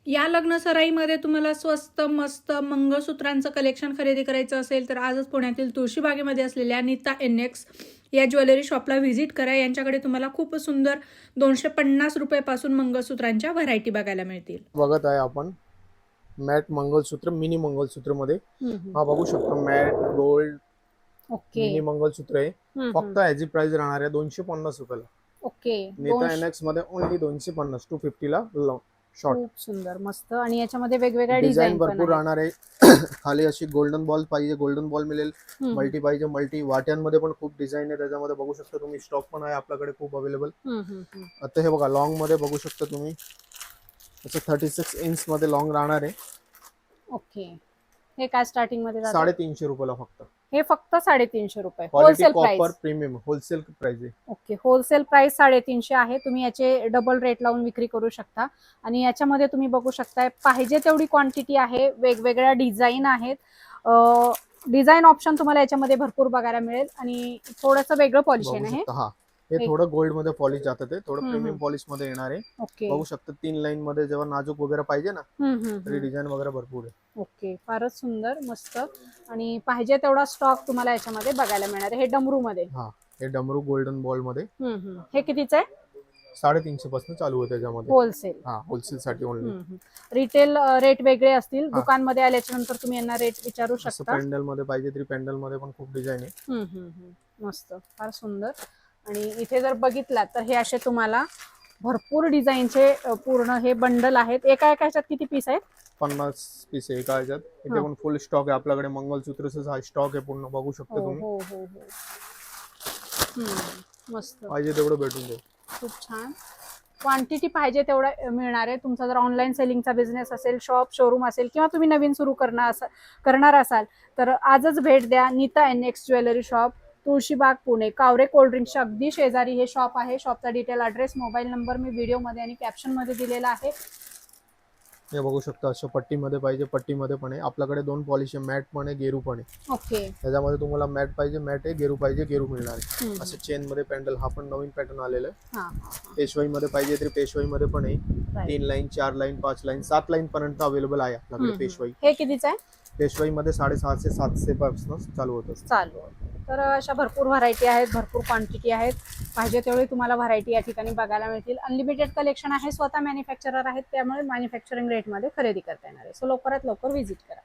या लग्न सराईमध्ये तुम्हाला स्वस्त मस्त मंगळसूत्रांचं कलेक्शन खरेदी करायचं असेल तर आजच पुण्यातील तुळशीबागेमध्ये असलेल्या नीता NX या ज्वेलरी शॉपला व्हिजिट करा. यांच्याकडे तुम्हाला खूप सुंदर 250 रुपयापासून मंगळसूत्रांच्या व्हरायटी बघायला मिळतील. बघत आहे आपण मॅट मंगळसूत्र, मिनी मंगळसूत्र मध्ये हा बघू शकतो. मॅट गोल्ड ओके मिनी मंगळसूत्र आहे. फक्त ह्याची प्राइस राहणार आहे 250 रुपयाला. ओके नीता NX मध्ये ओनली 250, 250 ला शॉर्ट. खूप सुंदर मस्त. आणि याच्यामध्ये वेगवेगळ्या डिझाईन डिझाईन पण भरपूर आहेत. राहणार आहे. खाली अशी गोल्डन बॉल पाहिजे गोल्डन बॉल मिळेल, मल्टी पाहिजे मल्टी. वाट्यांमध्ये पण खूप डिझाईन आहे त्याच्यामध्ये बघू शकता तुम्ही. स्टॉक पण आहे आपल्याकडे खूप अवेलेबल. आता हे बघा लॉंग मध्ये बघू शकता तुम्ही. त्याचं 36 इंच मध्ये लॉंग राहणार आहे. ओके, हे काय स्टार्टिंग मध्ये जातं? 350 रुपयाला फक्त. हे फक्त 350 रुपये quality wholesale copper price. Premium wholesale price आहे. ओके, होलसेल प्राइस 350 आहे. तुम्ही याचे डबल रेट लावून विक्री करू शकता. आणि याच्यामध्ये तुम्ही बघू शकताय पाहिजे तेवढी क्वांटिटी आहे. वेगवेगळ्या डिझाईन आहेत. डिझाईन ऑप्शन तुम्हाला याच्यामध्ये भरपूर बघायला मिळेल. आणि थोडंसं वेगळं पॉलिश आहे बघू ना हे. शकता. हा हे थोडं गोल्ड मध्ये पॉलिश जातं, ते थोडं प्रीमियम पॉलिश मध्ये येणार आहे. ओके. बघू शकता 3 लाईन मध्ये जेव्हा नाजूक वगैरे पाहिजे ना तरी डिझाईन वगैरे भरपूर आहे. ओके, फारच सुंदर मस्त. आणि पाहिजे तेवढा स्टॉक तुम्हाला याच्यामध्ये बघायला मिळणार आहे. हे डमरू मध्ये. हा हे डमरू गोल्डन बॉल मध्ये हे कितीचं आहे? 350 पासून चालू आहे त्याच्यामध्ये. होलसेल. हा होलसेल साठी ओनली. रिटेल रेट वेगळे असतील. दुकानमध्ये आल्याच्या नंतर तुम्ही यांना रेट विचारू शकता. पॅन्डल मध्ये पाहिजे तरी पॅन्डल मध्ये पण खूप डिझाईन आहे. मस्त, फार सुंदर. आणि इथे जर बघितलात तर हे असे तुम्हाला भरपूर डिझाईनचे पूर्ण हे बंडल आहेत. एका ह्याच्यात किती पीस आहेत? 50 पीस आहे एका ह्याच्यात. इथे पण फुल स्टॉक आहे आपल्याकडे. मंगळसूत्रचा स्टॉक आहे पूर्ण, बघू शकता तुम्ही. हो हो हो. मस्त, पाहिजे तेवढं भेटून जाईल. खूप छान. क्वांटिटी पाहिजे तेवढं मिळणार आहे. तुमचा जर ऑनलाईन सेलिंगचा बिझनेस असेल, शॉप शोरूम असेल, किंवा तुम्ही नवीन सुरू करणार असाल तर आजच भेट द्या Nita NX jewellery shop, Tulshibaug, Pune. Kaware कोल्ड्रिंक्सच्या अगदी शेजारी हे शॉप आहे. शॉपचा डिटेल ॲड्रेस मोबाईल नंबर मी व्हिडिओमध्ये आणि कॅप्शनमध्ये दिलेला आहे. हे बघू शकता. असं पट्टीमध्ये पाहिजे पट्टीमध्ये पण आहे आपल्याकडे. 2 पॉलिश आहे, मॅट पण आहे गेरू पण आहे. ओके. त्याच्यामध्ये तुम्हाला मॅट पाहिजे मॅट आहे, गेरू पाहिजे गेरू मिळणार आहे. असं चेन मध्ये पॅन्डल. हा पण नवीन पॅटर्न आलेला आहे. पेशवाई मध्ये पाहिजे तरी पेशवाई मध्ये पण आहे. 3 लाईन 4 लाईन 5 लाईन 7 लाईन पर्यंत अवेलेबल आहे आपल्याकडे पेशवाई. हे कितीचं आहे? पेशवाई मध्ये 650 700 पासून चालू होतं. चालू. तर अशा भरपूर व्हरायटी आहेत, भरपूर क्वांटिटी आहेत. पाहिजे तेवढे तुम्हाला व्हरायटी या ठिकाणी बघायला मिळतील. अनलिमिटेड कलेक्शन आहे. स्वतः मॅन्युफॅक्चरर आहेत, त्यामुळे मॅन्युफॅक्चरिंग रेटमध्ये खरेदी करता येणार आहे. सो लवकरात लवकर व्हिजिट करा.